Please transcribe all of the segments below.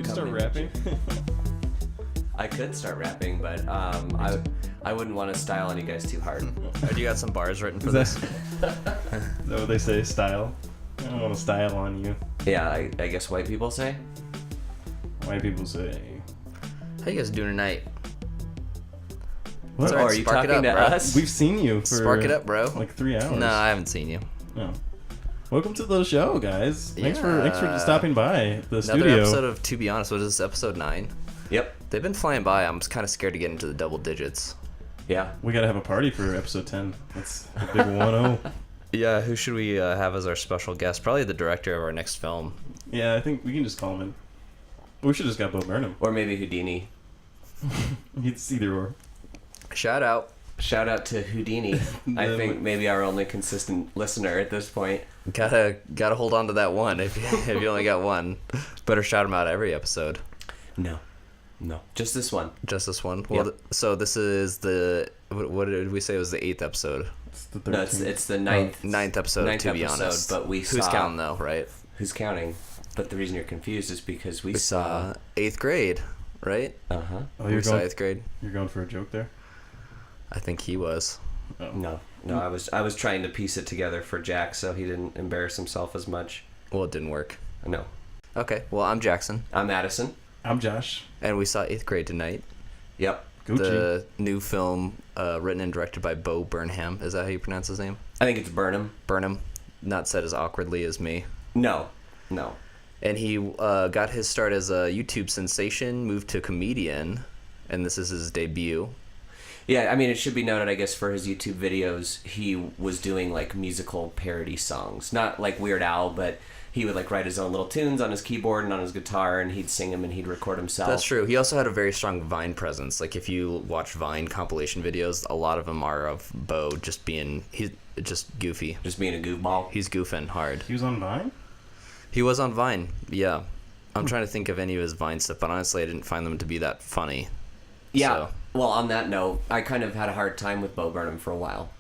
you start rapping? I could start rapping, but I wouldn't want to style on you guys too hard. Do you got some bars written for this? Is that what they say, style? I don't want to style on you. Yeah, I guess white people say. White people say... How you guys doing tonight? What? Oh, are you talking to us? We've seen you for... Spark it up, bro. Like 3 hours. No, I haven't seen you. No. Welcome to the show, guys. Thanks for Yeah. stopping by the Another studio. episode of To Be Honest. What is this, episode 9? Yep. They've been flying by. I'm just kind of scared to get into the double digits. Yeah. We gotta have a party for episode 10. That's a big 1-0. Yeah, who should we have as our special guest? Probably the director of our next film. Yeah, I think we can just call him in. We should just got Bo Burnham. Or maybe Houdini. It's either or. Shout out. Shout out to Houdini. I think maybe our only consistent listener at this point. Gotta hold on to that one if you only got one. Better shout him out every episode. No. Just this one. Just this one. Well, Yep. So this is the what did we say was the 8th episode? It's the 13th. No, it's the ninth Episode. Ninth to be episode, honest, but we who's saw- counting though, right? Who's counting? But the reason you're confused is because we saw 8th grade, right? Uh-huh. Oh, We saw 8th grade. You're going for a joke there? I think he was. Oh. No, I was trying to piece it together for Jack so he didn't embarrass himself as much. Well, it didn't work. No. Okay. Well, I'm Jackson, I'm Addison. I'm Josh. and we saw 8th grade tonight. Yep. Gucci. The new film, written and directed by Bo Burnham. Is that how you pronounce his name? I think it's Burnham. Burnham. Not said as awkwardly as me. No. And he got his start as a YouTube sensation, moved to comedian, and this is his debut. Yeah, I mean, it should be noted, I guess, for his YouTube videos, he was doing, like, musical parody songs. Not like Weird Al, but he would, like, write his own little tunes on his keyboard and on his guitar, and he'd sing them and he'd record himself. That's true. He also had a very strong Vine presence. Like, if you watch Vine compilation videos, a lot of them are of Bo he's just goofy. Just being a goofball. He's goofing hard. He was on Vine? He was on Vine, yeah. I'm trying to think of any of his Vine stuff, but honestly, I didn't find them to be that funny. Yeah. So. Well, on that note, I kind of had a hard time with Bo Burnham for a while.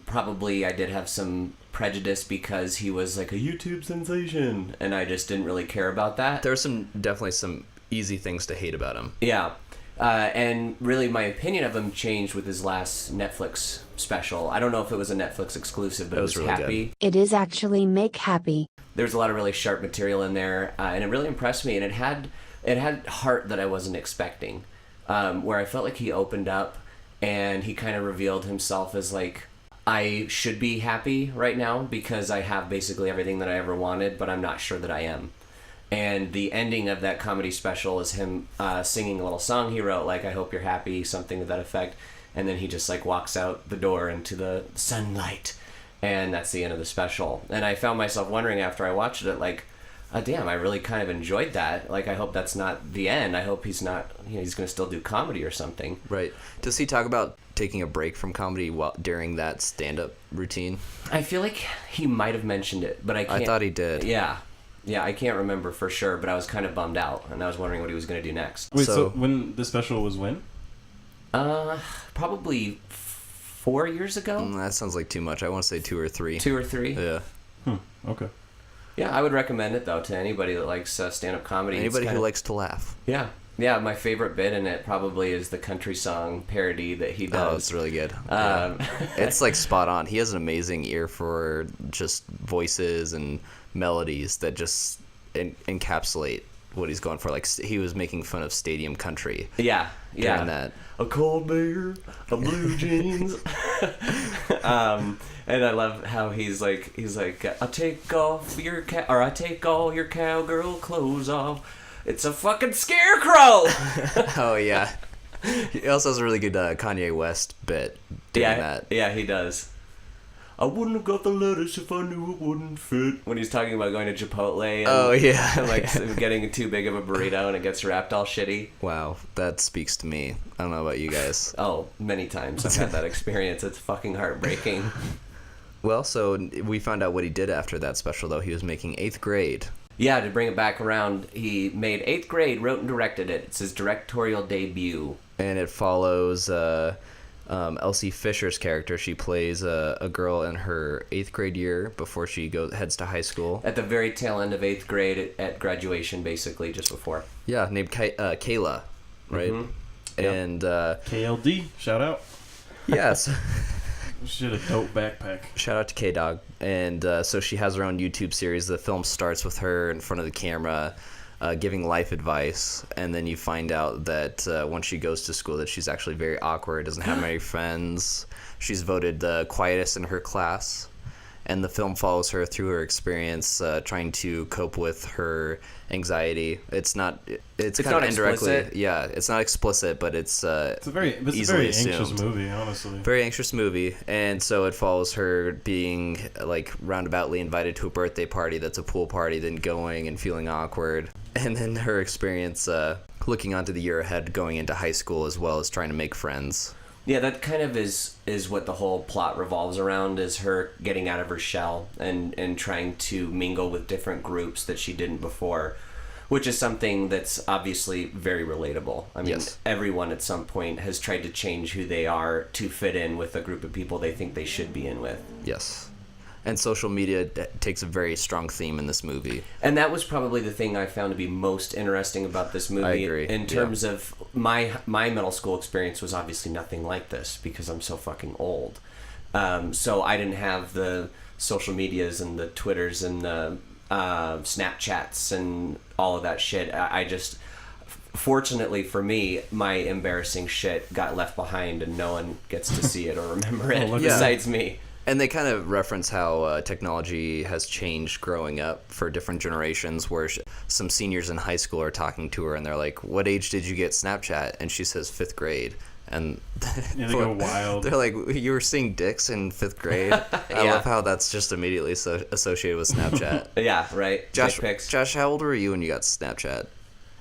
Probably I did have some prejudice because he was like a YouTube sensation, and I just didn't really care about that. There's definitely some easy things to hate about him. Yeah. And really my opinion of him changed with his last Netflix special. I don't know if it was a Netflix exclusive, but it was really Happy. good. It is actually Make Happy. There's a lot of really sharp material in there, and it really impressed me, and it had heart that I wasn't expecting. Where I felt like he opened up and he kind of revealed himself as like, I should be happy right now because I have basically everything that I ever wanted, but I'm not sure that I am. And the ending of that comedy special is him singing a little song he wrote, like, I hope you're happy, something to that effect. And then he just like walks out the door into the sunlight. And that's the end of the special. And I found myself wondering after I watched it, like, oh, damn, I really kind of enjoyed that. Like, I hope that's not the end. I hope he's not, he's going to still do comedy or something. Right. Does he talk about taking a break from comedy during that stand-up routine? I feel like he might have mentioned it, but I can't. I thought he did. Yeah, I can't remember for sure, but I was kind of bummed out, and I was wondering what he was going to do next. Wait, so when the special was when? Probably 4 years ago? That sounds like too much. I want to say 2 or 3. 2 or 3? Yeah. Okay. Yeah, I would recommend it, though, to anybody that likes stand-up comedy. Anybody who likes to laugh. Yeah. Yeah, my favorite bit in it probably is the country song parody that he does. Oh, it's really good. It's like spot on. He has an amazing ear for just voices and melodies that just encapsulate what he's going for. Like, he was making fun of stadium country. Yeah. During that. A cold beer, a blue jeans. And I love how he's like, I take all your cowgirl clothes off. It's a fucking scarecrow. Oh yeah. He also has a really good Kanye West bit doing that. Yeah, he does. I wouldn't have got the lettuce if I knew it wouldn't fit. When he's talking about going to Chipotle and Oh yeah. like getting too big of a burrito and it gets wrapped all shitty. Wow, that speaks to me. I don't know about you guys. Oh, many times I've had that experience. It's fucking heartbreaking. Well, so we found out what he did after that special, though. He was making 8th grade. Yeah, to bring it back around, he made 8th grade, wrote and directed it. It's his directorial debut. And it follows Elsie Fisher's character, she plays a girl in her 8th grade year before she heads to high school. At the very tail end of 8th grade, at graduation, basically, just before. Yeah, named Kayla, right? Mm-hmm. And KLD, shout out. yes. She had a dope backpack. Shout out to K-Dog. And so she has her own YouTube series. The film starts with her in front of the camera giving life advice, and then you find out that once she goes to school that she's actually very awkward, doesn't have many friends. She's voted the quietest in her class. And the film follows her through her experience trying to cope with her anxiety. It's kind of not indirectly, explicit. yeah. It's not explicit, but it's It's a very easily anxious assumed. movie, honestly. Very anxious movie, and so it follows her being like roundaboutly invited to a birthday party that's a pool party, then going and feeling awkward, and then her experience looking onto the year ahead, going into high school as well as trying to make friends. Yeah, that kind of is what the whole plot revolves around, is her getting out of her shell and trying to mingle with different groups that she didn't before, which is something that's obviously very relatable. I mean, Yes. Everyone at some point has tried to change who they are to fit in with a group of people they think they should be in with. Yes. And social media takes a very strong theme in this movie. And that was probably the thing I found to be most interesting about this movie. I agree. In terms of my middle school experience was obviously nothing like this because I'm so fucking old. So I didn't have the social medias and the Twitters and the Snapchats and all of that shit. I just, fortunately for me, my embarrassing shit got left behind and no one gets to see it or remember it look at besides me. And they kind of reference how technology has changed growing up for different generations, where some seniors in high school are talking to her and they're like, "What age did you get Snapchat?" And she says 5th grade. And Yeah, they go wild. They're like, "You were seeing dicks in 5th grade?" I Yeah. love how that's just immediately associated with Snapchat. Yeah, right. Josh, Dick pics. Josh, how old were you when you got Snapchat?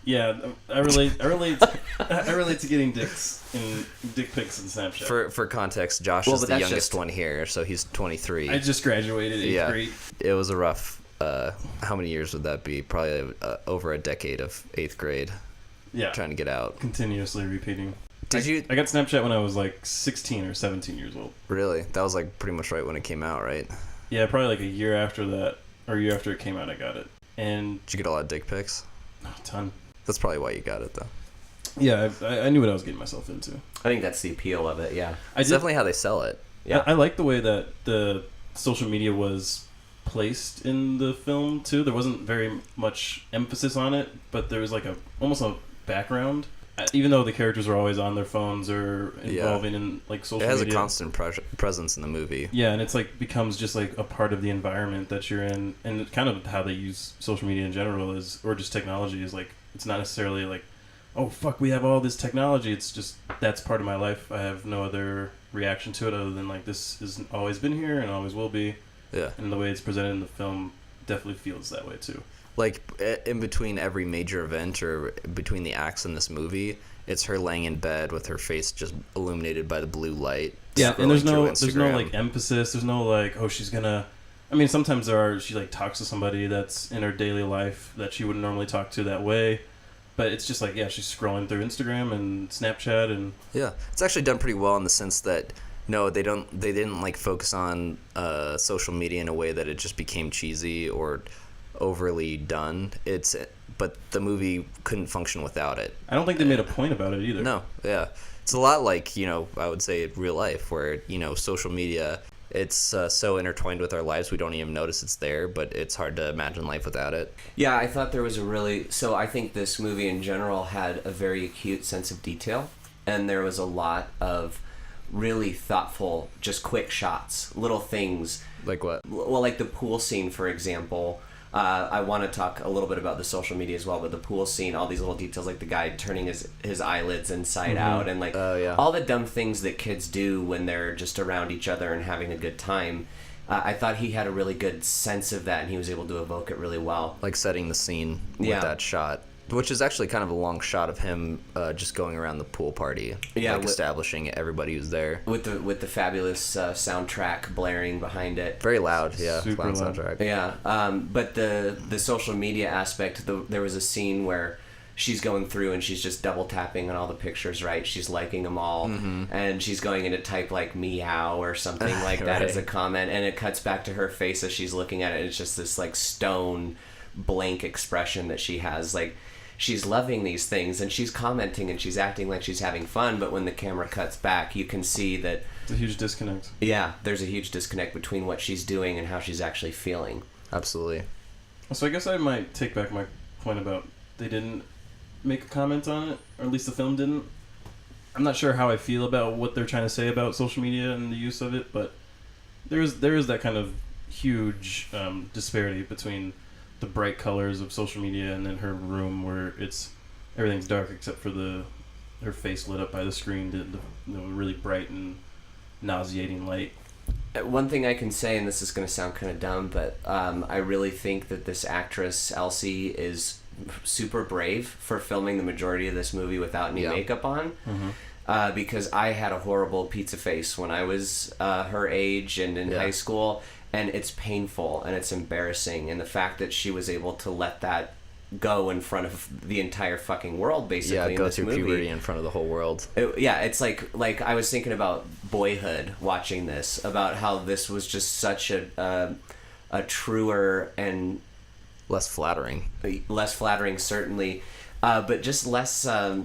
Yeah, I relate to getting dick pics in Snapchat. For context, Josh Well, is but the that's youngest just- one here, so he's 23. I just graduated 8th grade. It was a rough. How many years would that be? Probably over a decade of 8th grade. Yeah, Trying to get out. continuously repeating. Did you I got Snapchat when I was like 16 or 17 years old. really? That was like pretty much right when it came out, right? Yeah, probably like a year after that, or a year after it came out, I got it. And Did you get a lot of dick pics? a ton. That's probably why you got it, though. Yeah, I knew what I was getting myself into. I think that's the appeal of it, yeah. It's definitely how they sell it. Yeah. I like the way that the social media was placed in the film too. There wasn't very much emphasis on it, but there was like almost a background. Even though the characters are always on their phones or involving in like social It has media. a constant presence in the movie. Yeah, and it's like becomes just like a part of the environment that you're in, and it's kind of how they use social media in general is, or just technology is like, it's not necessarily like, oh fuck, we have all this technology. It's just that's part of my life. I have no other reaction to it other than like this has always been here and always will be. Yeah. And the way it's presented in the film definitely feels that way too. Like, in between every major event or between the acts in this movie, it's her laying in bed with her face just illuminated by the blue light. Yeah, and there's no Instagram. like emphasis. There's no like, oh, she's gonna. I mean, sometimes she like talks to somebody that's in her daily life that she wouldn't normally talk to that way, but it's just like, yeah, she's scrolling through Instagram and Snapchat and. Yeah, it's actually done pretty well in the sense that no, they didn't like focus on social media in a way that it just became cheesy or overly done. But the movie couldn't function without it. I don't think they made a point about it either. No, yeah. It's a lot like, I would say real life where, social media, it's so intertwined with our lives we don't even notice it's there, but it's hard to imagine life without it. Yeah, I thought there was so I think this movie in general had a very acute sense of detail, and there was a lot of really thoughtful, just quick shots, little things. Like what? Well, like the pool scene, for example. I want to talk a little bit about the social media as well, but the pool scene, all these little details, like the guy turning his eyelids inside out, and like all the dumb things that kids do when they're just around each other and having a good time. I thought he had a really good sense of that, and he was able to evoke it really well. Like setting the scene with that shot. Which is actually kind of a long shot of him just going around the pool party, establishing everybody who's there. With the fabulous soundtrack blaring behind it. Very loud, yeah. Super loud loud. soundtrack. Yeah, but the social media aspect, there was a scene where she's going through and she's just double tapping on all the pictures, right? She's liking them all, and she's going in to type like meow or something like that Right. as a comment, and it cuts back to her face as she's looking at it. And it's just this like stone blank expression that she has. Like, she's loving these things and she's commenting and she's acting like she's having fun, but when the camera cuts back, you can see that It's a huge disconnect. yeah, there's a huge disconnect between what she's doing and how she's actually feeling. Absolutely. So I guess I might take back my point about they didn't make a comment on it, or at least the film didn't. I'm not sure how I feel about what they're trying to say about social media and the use of it, but there is that kind of huge disparity between the bright colors of social media and then her room where everything's dark except for her face lit up by the screen, the really bright and nauseating light. One thing I can say, and this is going to sound kind of dumb, but I really think that this actress, Elsie, is super brave for filming the majority of this movie without any makeup on. Because I had a horrible pizza face when I was her age and in high school, and it's painful and it's embarrassing. And the fact that she was able to let that go in front of the entire fucking world, basically, Go in this through movie. puberty in front of the whole world. It's like I was thinking about Boyhood watching this, about how this was just such a truer and Less flattering. less flattering, certainly, but just less I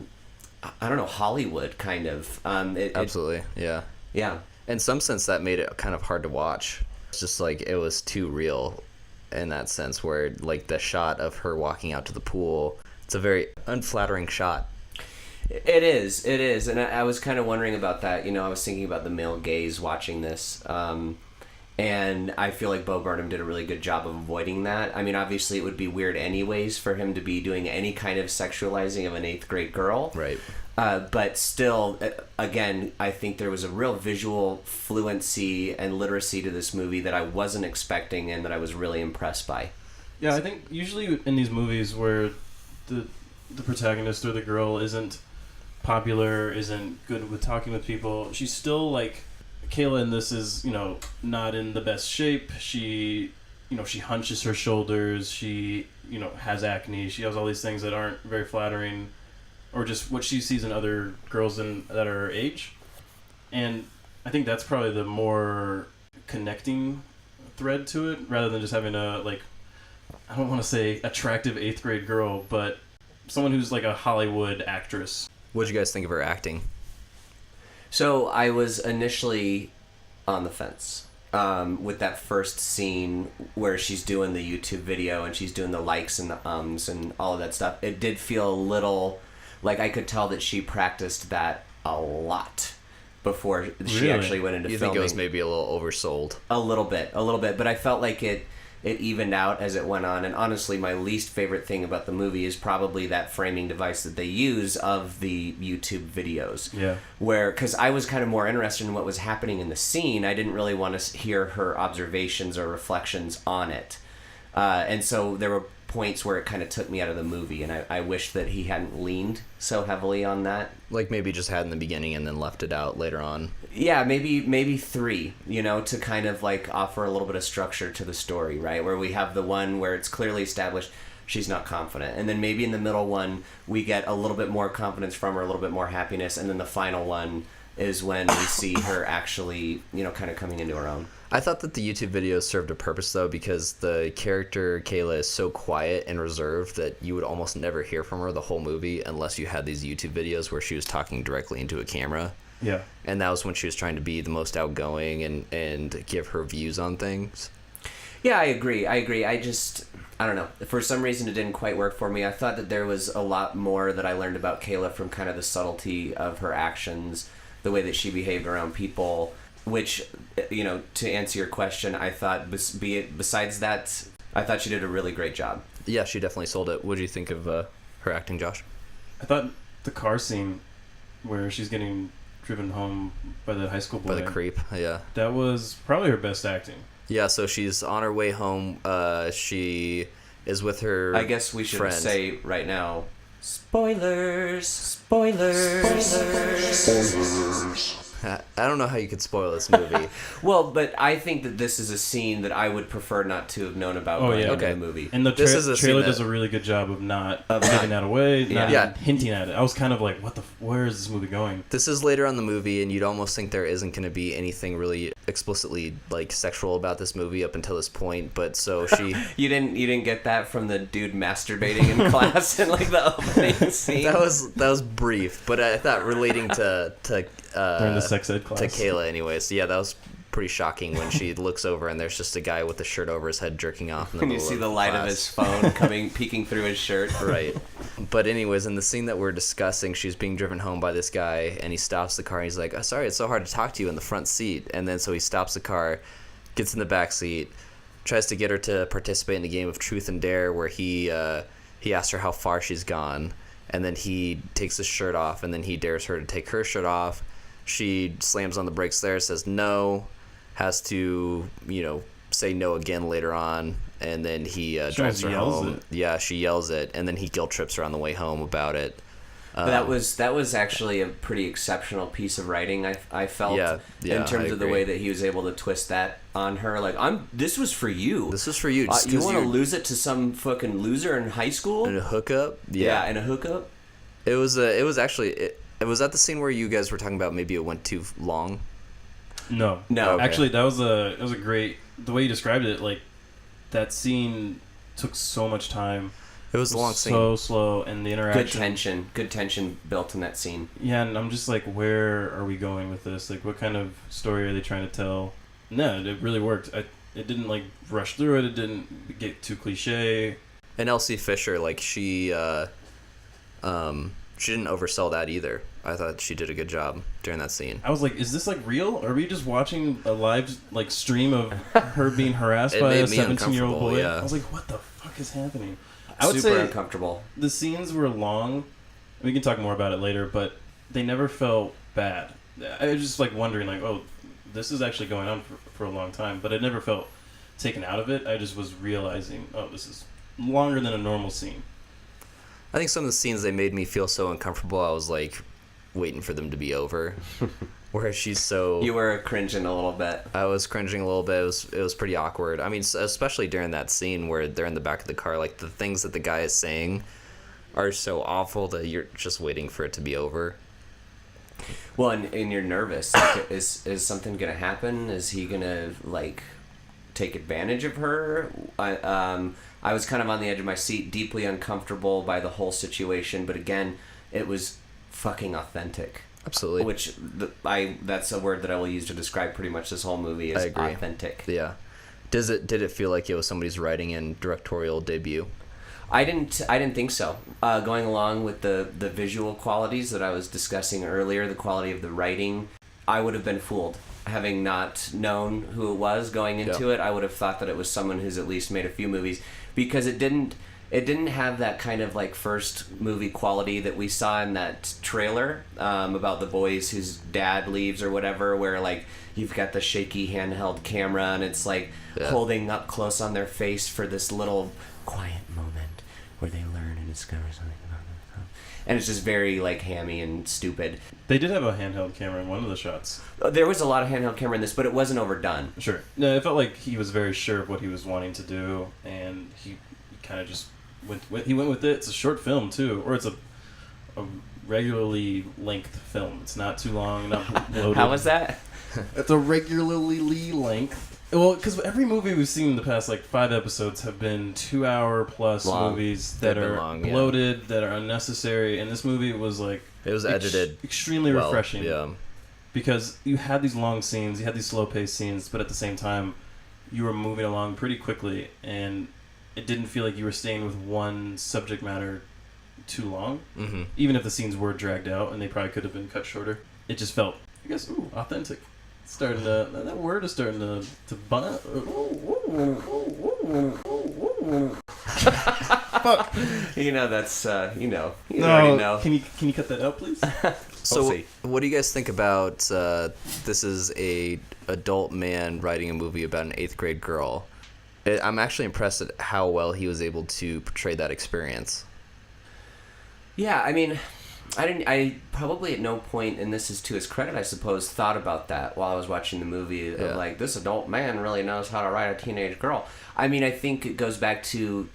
don't know, Hollywood kind of. Absolutely, yeah. Yeah. In some sense, that made it kind of hard to watch. It's just like it was too real in that sense, where like the shot of her walking out to the pool, it's a very unflattering shot. It is, and I was kind of wondering about that. You know, I was thinking about the male gaze watching this, and I feel like Bo Burnham did a really good job of avoiding that. I mean, obviously, it would be weird anyways for him to be doing any kind of sexualizing of an 8th grade girl. Right. But still, again, I think there was a real visual fluency and literacy to this movie that I wasn't expecting and that I was really impressed by. Yeah, I think usually in these movies where the protagonist or the girl isn't popular, isn't good with talking with people, she's still like Kayla in this is, not in the best shape. She hunches her shoulders. She, has acne. She has all these things that aren't very flattering, or just what she sees in other girls that are her age. And I think that's probably the more connecting thread to it, rather than just having a, like, I don't want to say attractive 8th grade girl, but someone who's like a Hollywood actress. What'd you guys think of her acting? So I was initially on the fence with that first scene where she's doing the YouTube video and she's doing the likes and the ums and all of that stuff. It did feel a little like I could tell that she practiced that a lot before she Really? actually went into You filming. think it was maybe a little oversold? A little bit, but I felt like it evened out as it went on. And honestly, my least favorite thing about the movie is probably that framing device that they use of the YouTube videos. Yeah. Because I was kind of more interested in what was happening in the scene. I didn't really want to hear her observations or reflections on it. And so there were points where it kind of took me out of the movie, and I wish that he hadn't leaned so heavily on that. Like maybe just had in the beginning and then left it out later on. Yeah, maybe 3, to kind of like offer a little bit of structure to the story, right? Where we have the one where it's clearly established she's not confident. And then maybe in the middle one, we get a little bit more confidence from her, a little bit more happiness. And then the final one is when we see her actually, kind of coming into her own. I thought that the YouTube videos served a purpose, though, because the character Kayla is so quiet and reserved that you would almost never hear from her the whole movie unless you had these YouTube videos where she was talking directly into a camera. Yeah. And that was when she was trying to be the most outgoing and give her views on things. Yeah, I agree. I don't know. For some reason, it didn't quite work for me. I thought that there was a lot more that I learned about Kayla from kind of the subtlety of her actions, the way that she behaved around people, which, to answer your question, I thought, besides that, I thought she did a really great job. Yeah, she definitely sold it. What do you think of her acting, Josh? I thought the car scene where she's getting driven home by the high school boy, By the creep, yeah. that was probably her best acting. Yeah, so she's on her way home. She is with her I guess we should friend. say right now, spoilers. I don't know how you could spoil this movie. Well, but I think that this is a scene that I would prefer not to have known about going into Okay. the movie. And the This is a scene trailer that- does a really good job of not giving that away, not Yeah. even hinting at it. I was kind of like, where is this movie going? This is later on in the movie, and you'd almost think there isn't going to be anything really explicitly like sexual about this movie up until this point. But so she, You didn't get that from the dude masturbating in class in like the opening scene. that was brief, but I thought relating to During the sex ed class. to Kayla anyway. So yeah, that was pretty shocking when she looks over and there's just a guy with a shirt over his head jerking off. In the When you middle see of the light of class. his phone peeking through his shirt. Right. But anyways, in the scene that we're discussing, she's being driven home by this guy, and he stops the car, and he's like, oh, sorry, it's so hard to talk to you in the front seat. And then so he stops the car, gets in the back seat, tries to get her to participate in the game of Truth and Dare, where he asks her how far she's gone, and then he takes his shirt off, and then he dares her to take her shirt off. She slams on the brakes there, says no, has to, say no again later on, and then he drives her yells home. it. Yeah, she yells it, and then he guilt trips her on the way home about it. But that was actually a pretty exceptional piece of writing. I felt Yeah, in terms I of the agree. way that he was able to twist that on her. Like this was for you. This was for you. Just You 'cause want to you're lose it to some fucking loser in high school? in a hookup. Yeah, in a hookup. It was actually it was at the scene where you guys were talking about maybe it went too long. No. No. Okay. Actually, that was a great, the way you described it, like, that scene took so much time. It was a long scene. So slow, and the interaction. Good tension built in that scene. Yeah, and I'm just like, where are we going with this? Like, what kind of story are they trying to tell? No, it really worked. It didn't, like, rush through it. It didn't get too cliche. And Elsie Fisher, like she didn't oversell that either. I thought she did a good job during that scene. I was like, is this, like, real? Are we just watching a live, like, stream of her being harassed It by a made me 17-year-old uncomfortable, boy? yeah. I was like, what the fuck is happening? I would Super say uncomfortable. the scenes were long. We can talk more about it later, but they never felt bad. I was just like wondering, like, oh, this is actually going on for a long time, but it never felt taken out of it. I just was realizing, oh, this is longer than a normal scene. I think some of the scenes they made me feel so uncomfortable. I was like waiting for them to be over. Where she's so You were cringing a little bit. I was cringing a little bit. It was pretty awkward. I mean, especially during that scene where they're in the back of the car, like the things that the guy is saying are so awful that you're just waiting for it to be over. Well, and you're nervous. Like, is something gonna happen? Is he gonna like take advantage of her? I was kind of on the edge of my seat, deeply uncomfortable by the whole situation. But again, it was fucking authentic. Absolutely. Which that's a word that I will use to describe pretty much this whole movie is I agree. authentic. Yeah. Did it feel like it was somebody's writing and directorial debut? I didn't think so. Going along with the visual qualities that I was discussing earlier, the quality of the writing, I would have been fooled. Having not known who it was going into it, I would have thought that it was someone who's at least made a few movies, because it didn't have that kind of like first movie quality that we saw in that trailer about the boys whose dad leaves or whatever, where like you've got the shaky handheld camera and it's like holding up close on their face for this little quiet moment where they learn and discover something about themselves. And it's just very like hammy and stupid. They did have a handheld camera in one of the shots. There was a lot of handheld camera in this, but it wasn't overdone. Sure. No, it felt like he was very sure of what he was wanting to do, and he kind of just went with it. It's a short film too, or it's a regularly length film. It's not too long, not loaded. How was that? It's a regularly length. Well, because every movie we've seen in the past, like 5 episodes, have been 2-hour plus Long. movies that They've been are long, yeah. bloated, that are unnecessary. And this movie was like It was edited extremely well, refreshing. Yeah. Because you had these long scenes, you had these slow-paced scenes, but at the same time, you were moving along pretty quickly, and it didn't feel like you were staying with one subject matter too long. Mm-hmm. Even if the scenes were dragged out, and they probably could have been cut shorter. It just felt, I guess, authentic. It's starting to, that word is starting to buzz. Fuck. You know, that's, you No, already know. Can you cut that out, please? So, We'll see. what do you guys think about this is a adult man writing a movie about an 8th grade girl? I'm actually impressed at how well he was able to portray that experience. Yeah, I mean, I probably at no point, and this is to his credit, I suppose, thought about that while I was watching the movie. Of like, this adult man really knows how to write a teenage girl. I mean, I think it goes back to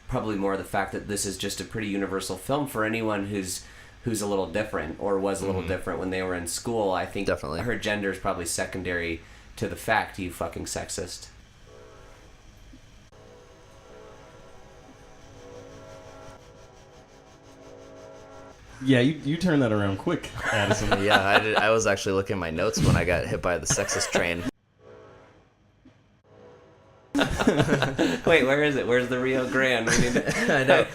probably more the fact that this is just a pretty universal film for anyone who's a little different or was a little different when they were in school. I think Definitely. her gender is probably secondary to the fact, you fucking sexist. Yeah, you turned that around quick, Addison. Yeah, I was actually looking at my notes when I got hit by the sexist train. Wait, where is it? Where's the Rio Grande? We need to... I know.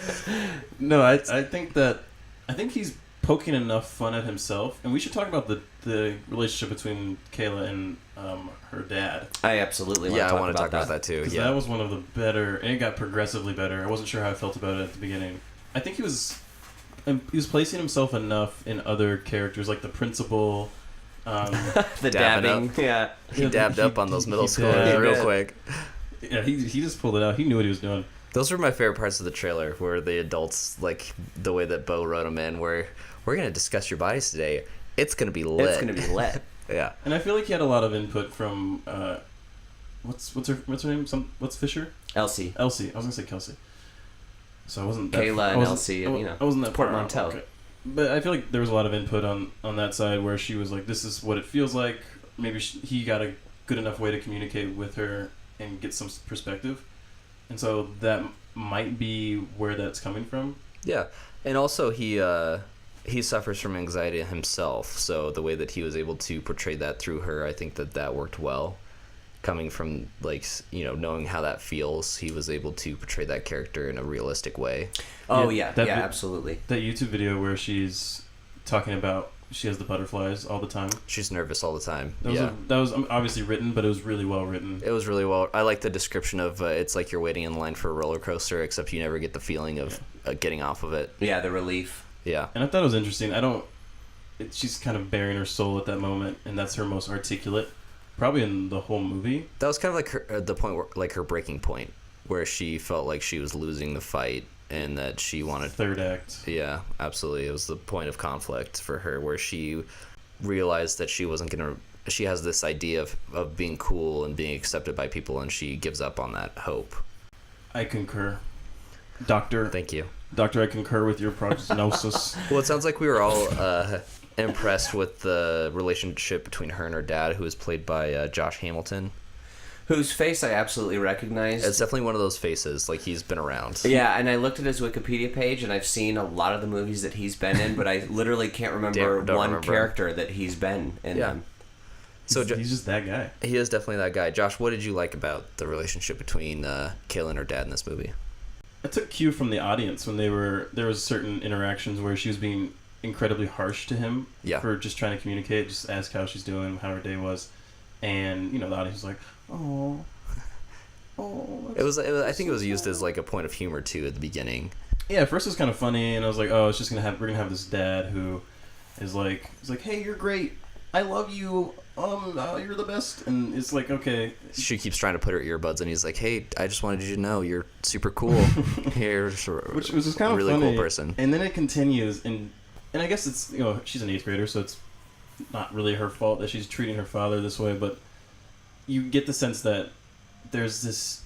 No, I think he's poking enough fun at himself, and we should talk about the relationship between Kayla and her dad. I absolutely want to talk I want to talk about that too. 'Cause Yeah, that was one of the better, and it got progressively better. I wasn't sure how I felt about it at the beginning. I think he was placing himself enough in other characters, like the principal. The Dabbing dabbing, yeah. he dabbed up on those middle he schoolers did. real quick. Yeah, he just pulled it out. He knew what he was doing. Those were my favorite parts of the trailer, where the adults, like the way that Bo wrote them in, where we're gonna discuss your bodies today. It's gonna be lit. It's gonna be lit. Yeah. And I feel like he had a lot of input from what's her name? What's Fisher? Elsie. I was gonna say Kelsey. So I wasn't Kayla and Elsie, and, you know, I wasn't that portmanteau. Okay. But I feel like there was a lot of input on that side where she was like, "This is what it feels like." Maybe he got a good enough way to communicate with her and get some perspective, and so that might be where that's coming from. Yeah, and also he suffers from anxiety himself, so the way that he was able to portray that through her, I think that worked well. Coming from, like, you know, knowing how that feels, he was able to portray that character in a realistic way. Oh, Yeah, yeah, that absolutely. That YouTube video where she's talking about she has the butterflies all the time. She's nervous all the time. That was obviously written, but it was really well written. It was really well. I like the description of it's like you're waiting in line for a roller coaster, except you never get the feeling of getting off of it. Yeah, the relief. Yeah. And I thought it was interesting. She's kind of bearing her soul at that moment, and that's her most articulate, probably in the whole movie. That was kind of like the point where, like, her breaking point, where she felt like she was losing the fight and that she wanted. Third act. Yeah, absolutely. It was the point of conflict for her, where she realized that she wasn't gonna. She has this idea of being cool and being accepted by people, and she gives up on that hope. I concur, Doctor. Thank you. Doctor, I concur with your prognosis. Well, it sounds like we were all impressed with the relationship between her and her dad, who is played by Josh Hamilton. Whose face I absolutely recognized. It's definitely one of those faces, like he's been around. Yeah, and I looked at his Wikipedia page, and I've seen a lot of the movies that he's been in, but I literally can't remember Don't one remember. character that he's been in. Yeah. So he's just that guy. he is definitely that guy. Josh, what did you like about the relationship between Kayla and her dad in this movie? I took cue from the audience when there was certain interactions where she was being incredibly harsh to him for just trying to communicate, just ask how she's doing, how her day was, and the audience was like, oh. It was. I think it was used as like a point of humor too at the beginning. Yeah, at first it was kind of funny, and I was like, oh, we're gonna have this dad who is like, hey, you're great, I love you, you're the best, and it's like, okay. She keeps trying to put her earbuds in. He's like, hey, I just wanted you to know you're super cool. Here's which was just kind of really funny. cool person. And then it continues, and I guess it's she's an 8th grader, so it's not really her fault that she's treating her father this way, but you get the sense that there's this,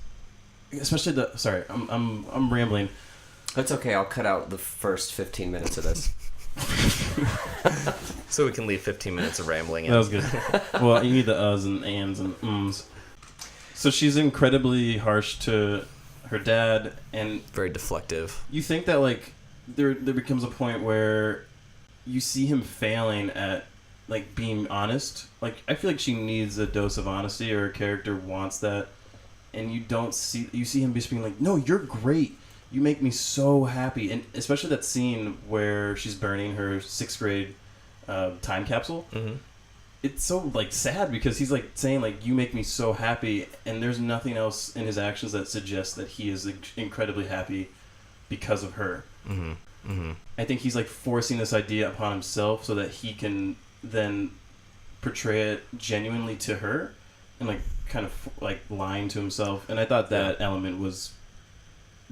especially sorry, I'm rambling. That's okay, I'll cut out the first 15 minutes of this. So we can leave 15 minutes of rambling in. That was good. Well, you need the uhs and ands and ums. So she's incredibly harsh to her dad, and very deflective. you think that, like, there becomes a point where you see him failing at, like, being honest. Like, I feel like she needs a dose of honesty, or her character wants that, and you see him just being like, no, you're great, you make me so happy. And especially that scene where she's burning her 6th grade time capsule. Mm-hmm. It's so, like, sad, because he's, like, saying, like, you make me so happy, and there's nothing else in his actions that suggests that he is incredibly happy because of her. Mm-hmm. Mm-hmm. I think he's, like, forcing this idea upon himself so that he can then portray it genuinely to her, and, like, kind of, like, lying to himself. And I thought that element was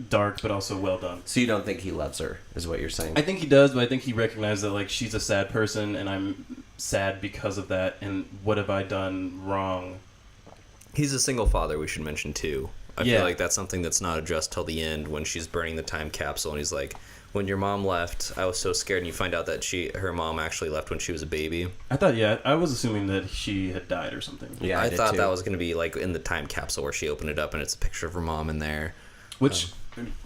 dark but also well done. So you don't think he loves her, is what you're saying? I think he does, but I think he recognized that like she's a sad person, and I'm sad because of that. And what have I done wrong? He's a single father. We should mention too. I Yeah. feel like that's something that's not addressed till the end when she's burning the time capsule, and he's like, "When your mom left, I was so scared." And you find out that her mom actually left when she was a baby. I was assuming that she had died or something. Yeah, I did thought too. that was going to be like in the time capsule where she opened it up and it's a picture of her mom in there. Which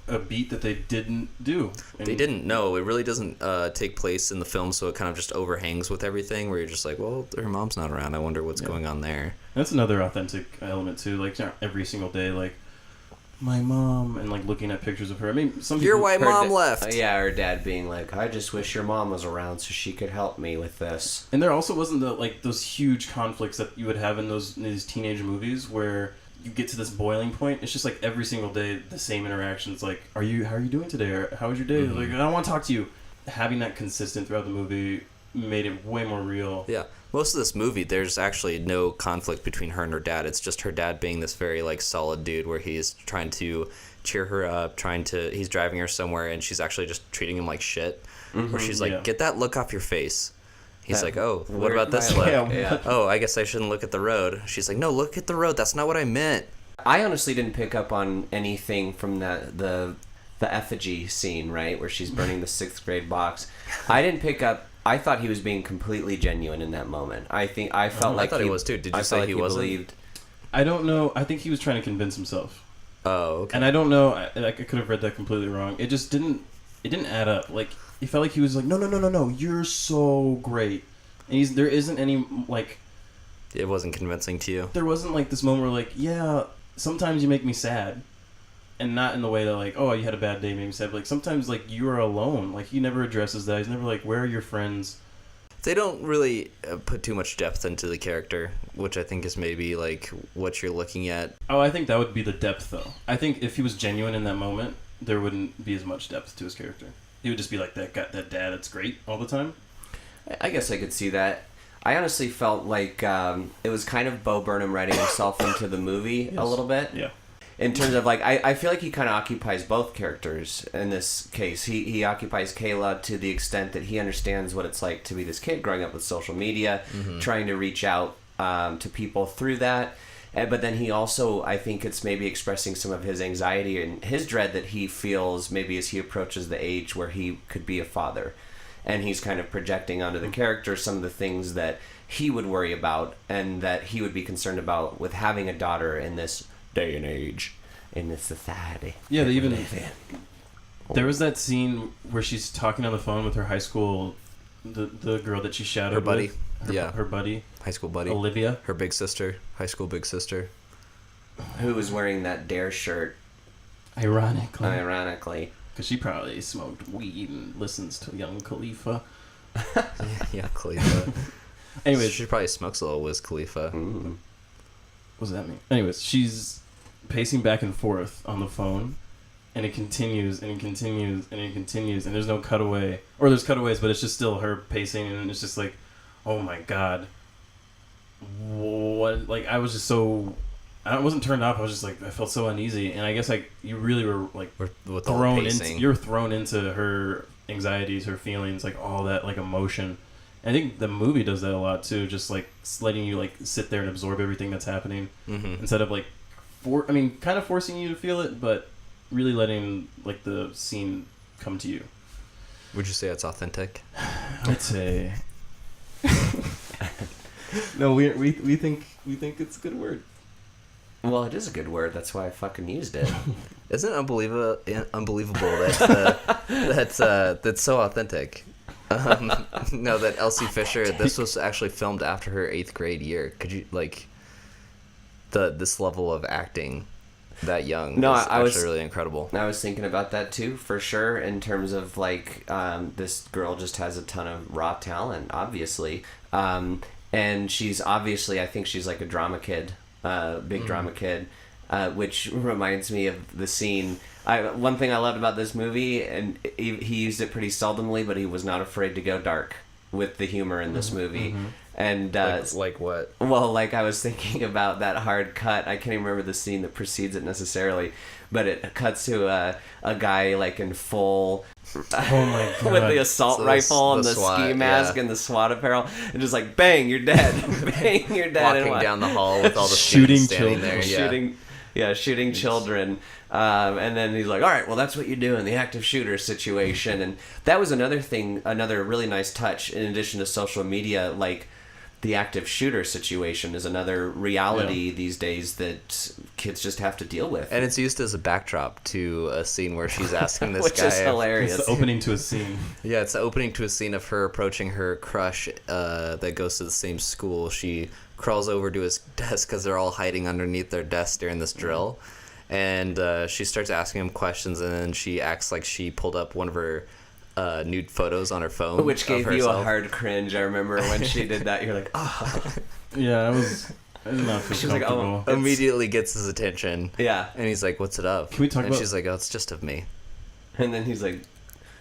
a beat that they didn't do. And They didn't know. It really doesn't take place in the film, so it kind of just overhangs with everything. Where you're just like, well, her mom's not around. I wonder what's going on there. That's another authentic element too. Like not every single day, like my mom, and like looking at pictures of her. I mean, some Your people. white mom left. Yeah, her dad being like, I just wish your mom was around so she could help me with this. And there also wasn't those huge conflicts that you would have in these teenage movies where you get to this boiling point. It's just like every single day the same interactions. Like, how are you doing today? Or how was your day? Mm-hmm. Like, I don't want to talk to you. Having that consistent throughout the movie made it way more real. Yeah. Most of this movie, there's actually no conflict between her and her dad. It's just her dad being this very, like, solid dude where he's trying to cheer her up, he's driving her somewhere, and she's actually just treating him like shit. Where she's like, yeah. get that look off your face. He's That like, oh, what weird about this smile. look? Yeah. Oh, I guess I shouldn't look at the road. She's like, no, look at the road. That's not what I meant. I honestly didn't pick up on anything from the effigy scene, right, where she's burning the 6th grade box. I didn't pick up. I thought he was being completely genuine in that moment. I felt like I thought he was too. Did you I say felt like he wasn't? believed. I don't know. I think he was trying to convince himself. Oh, okay. And I don't know. I could have read that completely wrong. It just didn't. It didn't add up. Like it felt like he was like, no. You're so great. And there isn't any like. It wasn't convincing to you. There wasn't like this moment where like, yeah, sometimes you make me sad, and not in the way that like, oh, you had a bad day, made me sad. But, like sometimes like you are alone. Like he never addresses that. He's never like, where are your friends? They don't really put too much depth into the character, which I think is maybe like what you're looking at. Oh, I think that would be the depth though. I think if he was genuine in that moment, there wouldn't be as much depth to his character. He would just be like that dad that's great all the time. I guess I could see that. I honestly felt like it was kind of Bo Burnham writing himself into the movie a little bit. Yeah. In terms of like, I feel like he kind of occupies both characters in this case. He occupies Kayla to the extent that he understands what it's like to be this kid growing up with social media, trying to reach out to people through that. But then he also, I think it's maybe expressing some of his anxiety and his dread that he feels maybe as he approaches the age where he could be a father. And he's kind of projecting onto the character some of the things that he would worry about and that he would be concerned about with having a daughter in this day and age, in this society. Yeah, they even live in. there was that scene where she's talking on the phone with her high school, the girl that she shadowed, Her buddy. with. Her buddy, High school buddy. Olivia. Her big sister. High school big sister. Who was wearing that Dare shirt, Ironically, ironically. because she probably smoked weed and listens to Young Khalifa. Yeah, Khalifa. Anyways, She probably smokes a little Wiz Khalifa. Mm. what does that mean? Anyways, she's pacing back and forth on the phone, and it continues and it continues and it continues, and there's no cutaway, or there's cutaways, but it's just still her pacing, and it's just like, oh my god, what? Like I was just so, I wasn't turned off. I was just like, I felt so uneasy, and I guess like you really were like With all the thrown into, pacing. you're thrown into her anxieties, her feelings, like all that like emotion. I think the movie does that a lot too, just like letting you like sit there and absorb everything that's happening instead of like, kind of forcing you to feel it, but really letting like the scene come to you. Would you say it's authentic? I'd say. No, we think it's a good word. Well, it is a good word. That's why I fucking used it. Isn't it unbelievable that that's so authentic? No, that Elsie Fisher. This was actually filmed after her 8th grade year. Could you like this level of acting that young? No, is I was actually really incredible. I was thinking about that too, for sure. In terms of like, this girl just has a ton of raw talent, obviously, and she's obviously, I think she's like a drama kid, big drama kid, which reminds me of the scene. One thing I loved about this movie, and he used it pretty seldomly, but he was not afraid to go dark. with the humor in this movie. And like what? well, like I was thinking about that hard cut. I can't even remember the scene that precedes it necessarily, but it cuts to a guy like in full Oh my god. with the assault So rifle and the the SWAT, ski mask yeah. and the SWAT apparel, and just like bang, you're dead, bang, you're dead, Walking and down the hall with all the Shooting students standing children. there. Yeah. shooting children. And then he's like, all right, well, that's what you do in the active shooter situation. And that was another thing, another really nice touch in addition to social media. Like, the active shooter situation is another reality these days that kids just have to deal with. And it's used as a backdrop to a scene where she's asking this which guy. is hilarious. It's the opening to a scene. Yeah, it's the opening to a scene of her approaching her crush that goes to the same school. She crawls over to his desk because they're all hiding underneath their desk during this drill. And she starts asking him questions, and then she acts like she pulled up one of her nude photos on her phone. Which gave of you a herself. hard cringe. I remember when she did that. You're like, oh. Yeah, I did not feel She's like, comfortable. oh. Immediately gets his attention. Yeah. And he's like, what's it of? Can we talk and about- she's like, oh, it's just of me. And then he's like,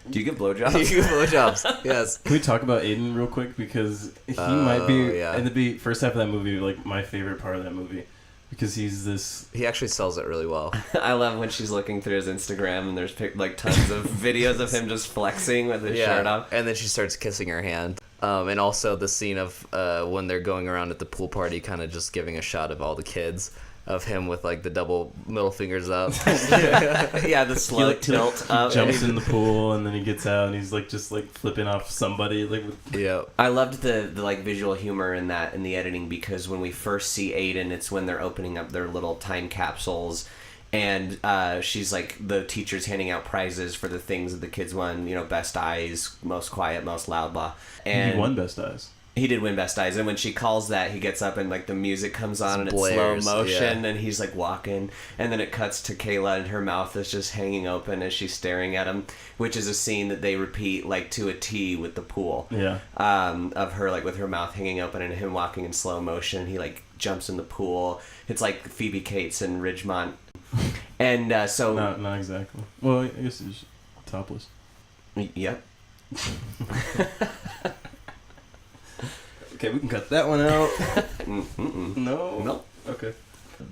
do you get blowjobs? You give blowjobs. Yes. Can we talk about Aiden real quick, because he might be yeah. in the first half of that movie like my favorite part of that movie, because he's this. He actually sells it really well. I love when she's looking through his Instagram and there's like tons of videos of him just flexing with his shirt off. And then she starts kissing her hand. And also the scene of when they're going around at the pool party, kind of just giving a shot of all the kids, of him with like the double middle fingers up. Yeah, the slow He tilt up. jumps in the pool and then he gets out and he's like just like flipping off somebody like with, Yeah. I loved the like visual humor in that in the editing, because when we first see Aiden, it's when they're opening up their little time capsules, and she's like, the teacher's handing out prizes for the things that the kids won, you know, best eyes, most quiet, most loud, blah. And he won Best Eyes. He did win best eyes, and when she calls that, he gets up and like the music comes on and it's blares, slow motion, yeah. and he's like walking, and then it cuts to Kayla and her mouth is just hanging open as she's staring at him, which is a scene that they repeat like to a T with the pool. Yeah. Of her like with her mouth hanging open and him walking in slow motion. He like jumps in the pool. It's like Phoebe Cates and Ridgemont, and so Not exactly. Well, I guess it's topless. Yep. Okay, we can cut that one out. Mm-mm. No. Nope. Okay.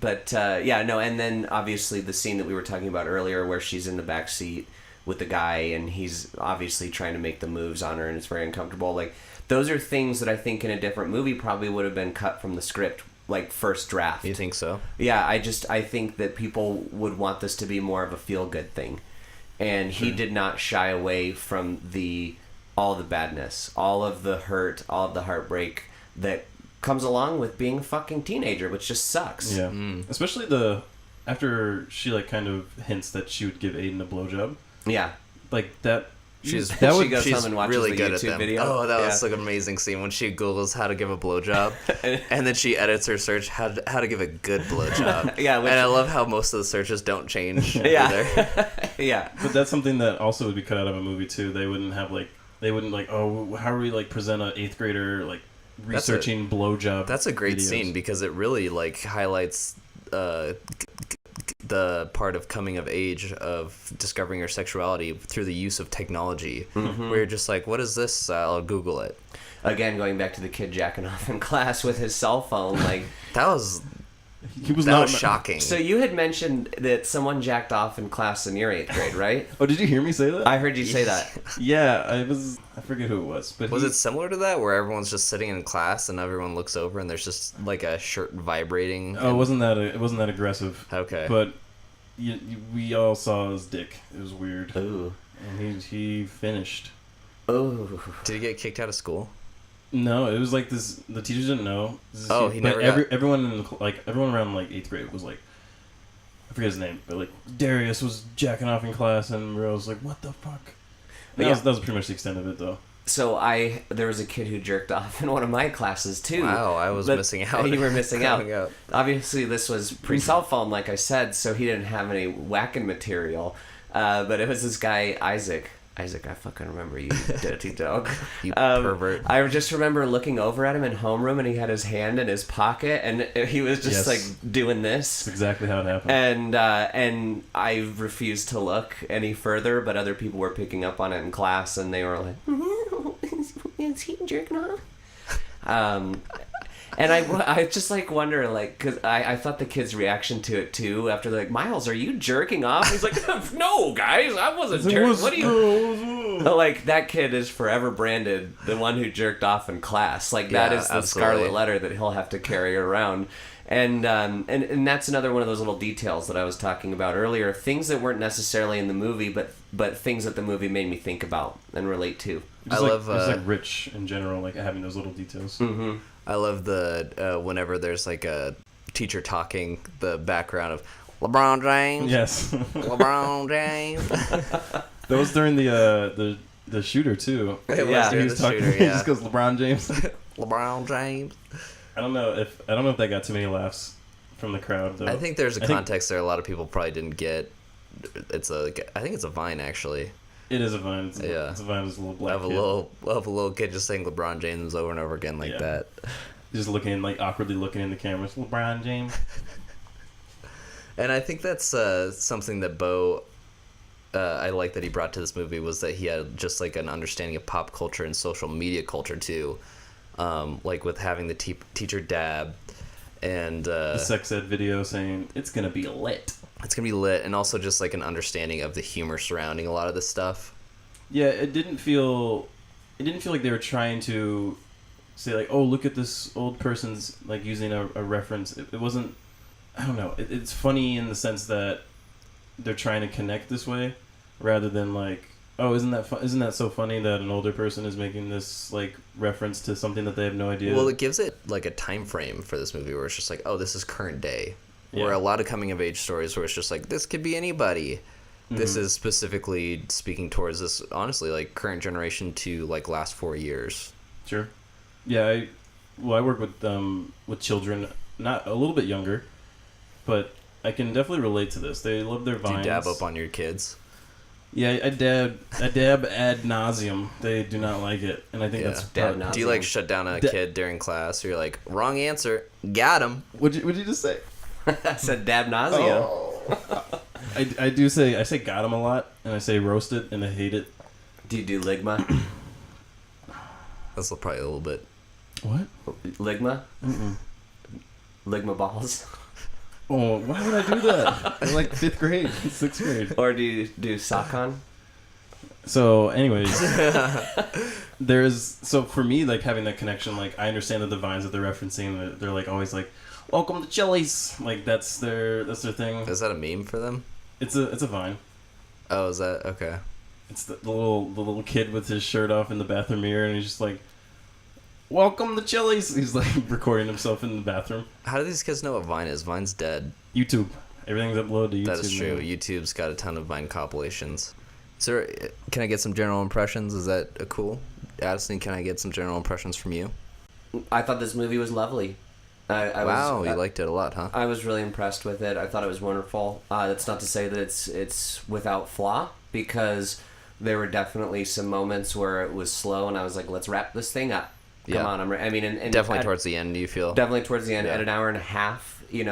But yeah, no, and then obviously the scene that we were talking about earlier, where she's in the back seat with the guy, and he's obviously trying to make the moves on her, and it's very uncomfortable. Like, those are things that I think in a different movie probably would have been cut from the script, like first draft. You think so? Yeah, I think that people would want this to be more of a feel good thing, and he did not shy away from all the badness, all of the hurt, all of the heartbreak that comes along with being a fucking teenager, which just sucks. Yeah. Especially after she like kind of hints that she would give Aiden a blowjob. Yeah. Like that. She's that would, She goes she's home and watches really the good YouTube at them. video. Oh, that was Yeah. like an amazing scene when she Googles how to give a blowjob, and then she edits her search how to give a good blowjob. Yeah, which- and I love how most of the searches don't change. Yeah. Either. Yeah. But that's something that also would be cut out of a movie too. They wouldn't like, oh, how do we like present an 8th grader like researching blowjob? That's a great videos? scene because it really like highlights the part of coming of age of discovering your sexuality through the use of technology. Where you're just like, what is this? I'll Google it. Again, going back to the kid jacking off in class with his cell phone, like, That was He was that not was shocking. so you had mentioned that someone jacked off in class in your 8th grade, right? Oh, did you hear me say that? I heard you say that. Yeah, I forget who it was, but Was it similar to that where everyone's just sitting in class and everyone looks over and there's just like a shirt vibrating? Oh, it wasn't that aggressive. Okay. But we all saw his dick. It was weird. Ooh. And he finished. Ooh. Did he get kicked out of school? No, it was like this. The teachers didn't know. Oh, he but never got- everyone in everyone around like 8th grade was like, I forget his name, but like Darius was jacking off in class, and we was like, what the fuck? That was pretty much the extent of it, though. So there was a kid who jerked off in one of my classes too. Wow, I was But missing out. You were missing out. Growing up. Obviously, this was pre-cell phone, like I said, so he didn't have any whacking material. But it was this guy, Isaac. Isaac, I fucking remember you, dirty dog. You pervert. I just remember looking over at him in homeroom, and he had his hand in his pocket, and he was just Yes. like doing this. That's exactly how it happened. And I refused to look any further, but other people were picking up on it in class, and they were like, is he jerking off? And I just like wonder, like, because I thought the kid's reaction to it too, after like, Miles, are you jerking off? He's like, no, guys, I wasn't jerking. What do you? Like, that kid is forever branded the one who jerked off in class. Like, that is the absolutely. scarlet letter that he'll have to carry around. And that's another one of those little details that I was talking about earlier. Things that weren't necessarily in the movie, but things that the movie made me think about and relate to. Just like Rich in general, like having those little details. Mm-hmm. I love the whenever there's like a teacher talking, the background of LeBron James. Yes. LeBron James. That was during the shooter too. It was Yeah. during He the was talking. shooter, He yeah. just goes LeBron James. LeBron James. I don't know if that got too many laughs from the crowd though. I think there's a I think- context there a lot of people probably didn't get. I think it's a Vine actually. It is a Vine. It's Yeah. a Vine. It's a little black Of a kid. little kid just saying LeBron James over and over again like Yeah. that. Just looking, like, awkwardly looking in the cameras. LeBron James. And I think that's something that Bo, I like that he brought to this movie, was that he had just like an understanding of pop culture and social media culture too, like with having the teacher dab, and The sex ed video saying it's gonna be lit. it's gonna be lit, and also just like an understanding of the humor surrounding a lot of this stuff. Yeah, it didn't feel like they were trying to say like, oh, look at this old person's like using a reference. It wasn't. I don't know. It's funny in the sense that they're trying to connect this way, rather than like, oh, isn't that so funny that an older person is making this like reference to something that they have no idea. Well, it gives it like a time frame for this movie where it's just like, oh, this is current day. Where Yeah. a lot of coming of age stories where it's just like, this could be anybody. This is specifically speaking towards this, honestly, like current generation to like last 4 years. Sure. Yeah, I work with children, not a little bit younger, but I can definitely relate to this. They love their Do vines. you dab up on your kids? Yeah, I dab ad nauseum. They do not like it, and I think Yeah. that's Dab part- nauseum. Do you like shut down a kid during class? Or you're like, wrong answer, got him. What'd you just say? I said dab nausea. I do say got 'em a lot, and I say roasted, and I hate it. Do you do ligma? That's probably a little bit. What? Ligma? Ligma balls? Oh, why would I do that? In like 5th grade, 6th grade. Or do you do Sakon? So, anyways, so for me, like having that connection, like I understand that the vines that they're referencing, they're like always like, "Welcome to Chili's," like that's their thing. Is that a meme for them? It's a vine. Oh, is that okay? It's the little kid with his shirt off in the bathroom mirror, and he's just like, "Welcome to Chili's." He's like recording himself in the bathroom. How do these kids know what Vine is? Vine's dead. YouTube, everything's uploaded to YouTube. That is true. now. YouTube's got a ton of Vine compilations. So, can I get some general impressions? Is that cool? Addison, can I get some general impressions from you? I thought this movie was lovely. Wow, you liked it a lot, huh? I was really impressed with it. I thought it was wonderful. That's not to say that it's without flaw, because there were definitely some moments where it was slow, and I was like, let's wrap this thing up. Come Yeah. on, I mean, and Definitely towards the end, do you feel? definitely towards the end, Yeah. at an hour and a half, which Even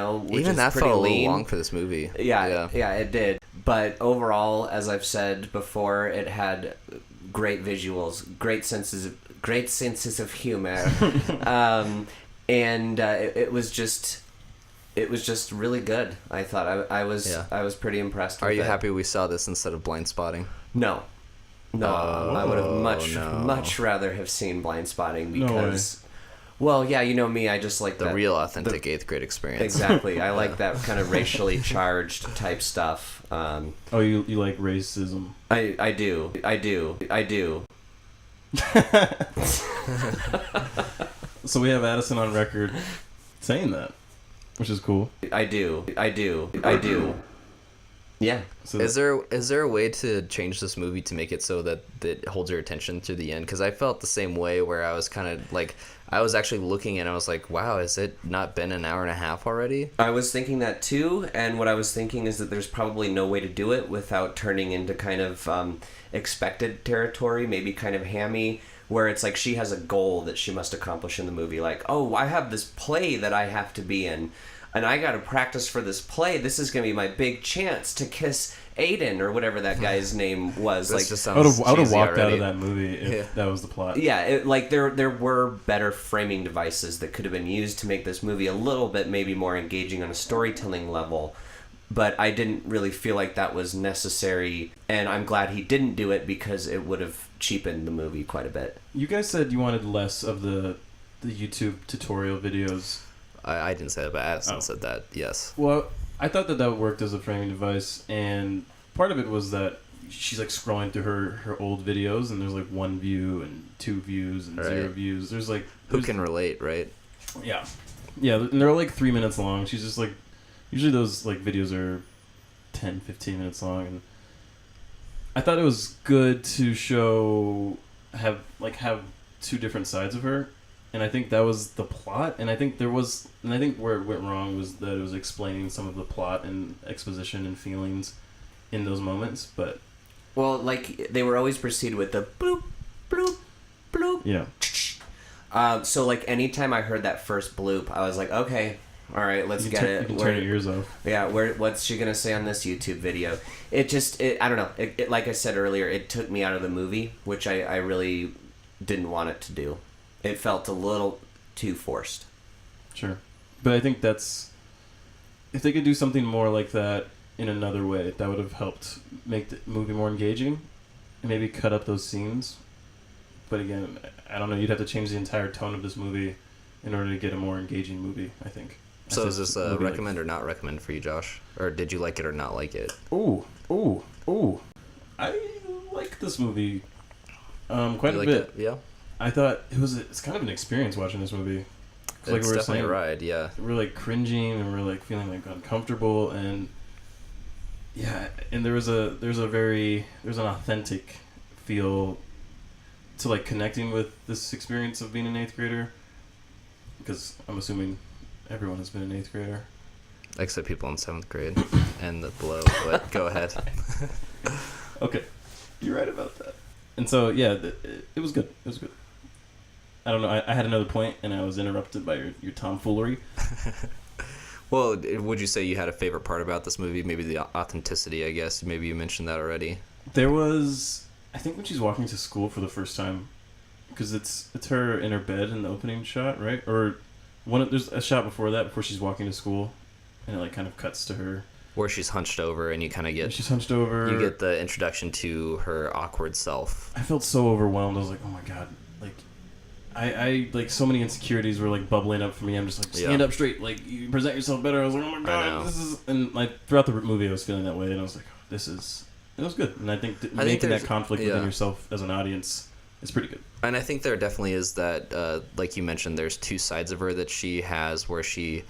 is that pretty felt a lean. little long for this movie. Yeah, it did. But overall, as I've said before, it had great visuals, great senses of humor, and it was just really good. I thought I was pretty impressed. Are with you it. happy we saw this instead of Blind Spotting? No, I would have no. much rather have seen Blind Spotting No way. because, well, yeah, you know me, I just like The that, real authentic 8th grade experience. Exactly, I like that kind of racially charged type stuff. Oh, you like racism? I do. So we have Addison on record saying that, which is cool. I do. Yeah. So Is there a way to change this movie to make it so that it holds your attention through the end? Because I felt the same way, where I was kind of like, I was actually looking and I was like, wow, has it not been an hour and a half already? I was thinking that too, and what I was thinking is that there's probably no way to do it without turning into kind of expected territory, maybe kind of hammy, where it's like she has a goal that she must accomplish in the movie. Like, oh, I have this play that I have to be in, and I got to practice for this play. This is going to be my big chance to kiss Aiden or whatever that guy's name was. This Like, just I would sounds have cheesy walked out already. of that movie if that was the plot. yeah, like there were better framing devices that could have been used to make this movie a little bit maybe more engaging on a storytelling level. But I didn't really feel like that was necessary, and I'm glad he didn't do it because it would have cheapened the movie quite a bit. You guys said you wanted less of the YouTube tutorial videos. I didn't say that, but Addison said that. Yes. Well, I thought that worked as a framing device, and part of it was that she's like scrolling through her old videos, and there's like 1 view and 2 views and 0 views. There's like Who can relate, right? yeah, and they're like 3 minutes long. She's just like, usually those like videos are 10, 15 minutes long, and I thought it was good to have 2 different sides of her. And I think that was the plot, and I think where it went wrong was that it was explaining some of the plot and exposition and feelings in those moments. But Well, like, they were always proceed with the bloop, bloop, bloop. yeah, So, like, anytime I heard that first bloop, I was like, okay, all right, let's get it. You can turn your ears off. Yeah, what's she going to say on this YouTube video? I don't know. It, like I said earlier, it took me out of the movie, which I really didn't want it to do. It felt a little too forced. Sure, but I think if they could do something more like that in another way, that would have helped make the movie more engaging, and maybe cut up those scenes. But again, I don't know. You'd have to change the entire tone of this movie in order to get a more engaging movie, I think. So is this a recommend or not recommend for you, Josh? Or did you like it or not like it? Ooh. I like this movie quite You a liked bit. it? Yeah. I thought it's kind of an experience watching this movie. Like It's we were definitely saying, a ride, yeah. we're like cringing and we're like feeling like uncomfortable, and yeah, and there's an authentic feel to like connecting with this experience of being an 8th grader, because I'm assuming everyone has been an 8th grader. Except people in 7th grade and the below, but go ahead. Okay, you're right about that. And so yeah, it was good. It was good. I don't know. I had another point, and I was interrupted by your tomfoolery. Well, would you say you had a favorite part about this movie? Maybe the authenticity, I guess. Maybe you mentioned that already. There was, I think, when she's walking to school for the first time, because it's her in her bed in the opening shot, right? Or there's a shot before that, before she's walking to school, and it like kind of cuts to her. Where she's hunched over, and you kind of get... She's hunched over. You get the introduction to her awkward self. I felt so overwhelmed. I was like, oh my god, like, I like so many insecurities were like bubbling up for me. I'm just like, stand up straight, like you present yourself better. I was like, oh my god, this is, and like throughout the movie I was feeling that way, and I was like, oh, it was good. And I think making that conflict within yourself as an audience is pretty good. And I think there definitely is that, like you mentioned, there's 2 sides of her that she has, where she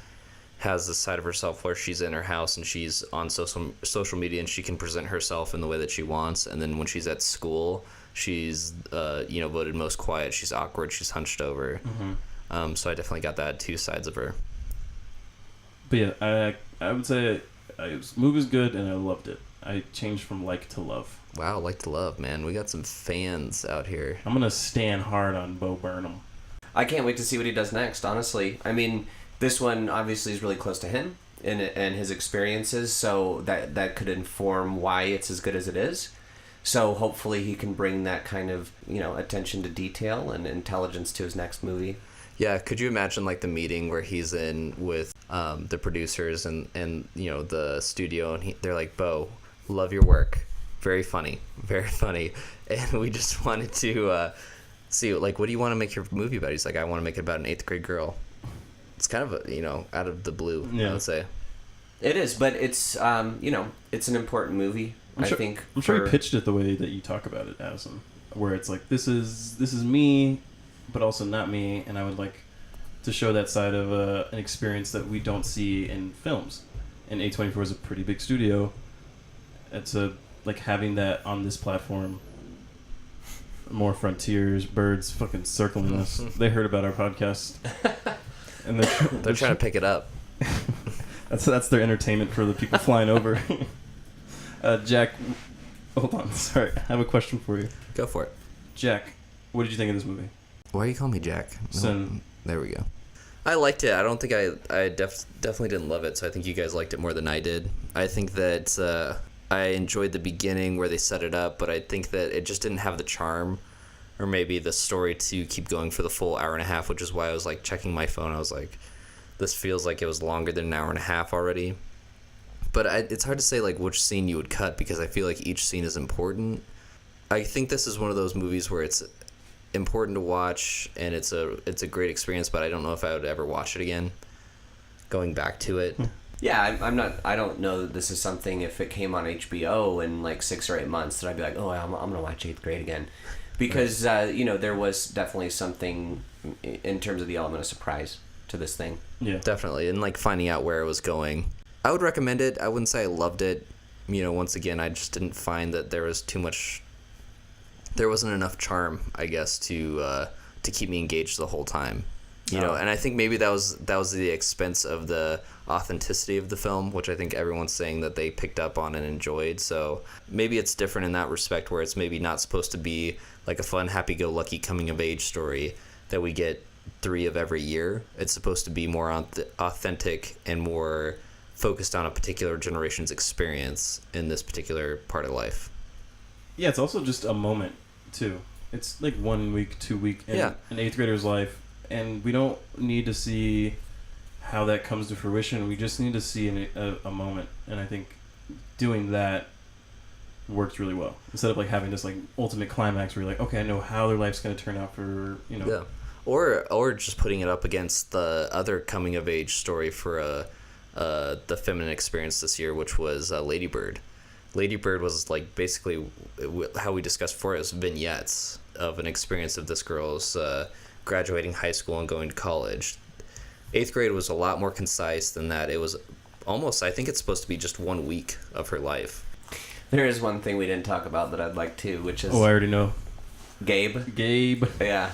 has this side of herself where she's in her house and she's on social media and she can present herself in the way that she wants, and then when she's at school, she's voted most quiet, she's awkward, she's hunched over. Mm-hmm. So I definitely got that 2 sides of her. But yeah, I would say this movie's good and I loved it. I changed from like to love. Wow, like to love, man. We got some fans out here. I'm gonna stand hard on Bo Burnham. I can't wait to see what he does next, honestly. I mean, this one obviously is really close to him and his experiences, so that could inform why it's as good as it is. So hopefully he can bring that kind of, attention to detail and intelligence to his next movie. Yeah, could you imagine like the meeting where he's in with the producers and the studio, and they're like, Bo, love your work, very funny, and we just wanted to see, like, what do you want to make your movie about? He's like, I want to make it about an 8th grade girl. It's kind of out of the blue, I would say. It is, but it's it's an important movie. I'm sure he pitched it the way that you talk about it, Addison, where it's like, this is me, but also not me, and I would like to show that side of an experience that we don't see in films. And A24 is a pretty big studio. It's like having that on this platform. More frontiers, birds fucking circling us. They heard about our podcast. And they're trying to pick it up. That's their entertainment for the people flying over. Jack, hold on. Sorry, I have a question for you. Go for it. Jack, what did you think of this movie? Why are you calling me Jack? Son. There we go. I liked it. I don't think I definitely didn't love it, so I think you guys liked it more than I did. I think that I enjoyed the beginning where they set it up, but I think that it just didn't have the charm or maybe the story to keep going for the full hour and a half, which is why I was like checking my phone. I was like, this feels like it was longer than an hour and a half already. But it's hard to say like which scene you would cut because I feel like each scene is important. I think this is one of those movies where it's important to watch and it's a great experience, but I don't know if I would ever watch it again. Going back to it. Yeah, I don't know that this is something, if it came on HBO in like 6 or 8 months, that I'd be like, oh, I'm going to watch 8th Grade again. Because, there was definitely something in terms of the element of surprise to this thing. Yeah. Definitely. And like finding out where it was going. I would recommend it. I wouldn't say I loved it. Once again, I just didn't find that there wasn't enough charm, I guess, to keep me engaged the whole time. And I think maybe that was the expense of the authenticity of the film, which I think everyone's saying that they picked up on and enjoyed. So maybe it's different in that respect, where it's maybe not supposed to be like a fun, happy-go-lucky coming-of-age story that we get 3 of every year. It's supposed to be more authentic and more focused on a particular generation's experience in this particular part of life. Yeah, it's also just a moment, too. It's like 1 week, 2 week in an 8th grader's life. And we don't need to see how that comes to fruition. We just need to see a moment. And I think doing that works really well. Instead of like having this like ultimate climax where you're like, okay, I know how their life's going to turn out for, Yeah. Or just putting it up against the other coming of age story for the feminine experience this year, which was Lady Bird. Lady Bird was like basically how we discussed before. It was vignettes of an experience of this girl's graduating high school and going to college. 8th grade was a lot more concise than that. It was almost, I think it's supposed to be just 1 week of her life. There is one thing we didn't talk about that I'd like to, which is... Oh, I already know. Gabe. Yeah.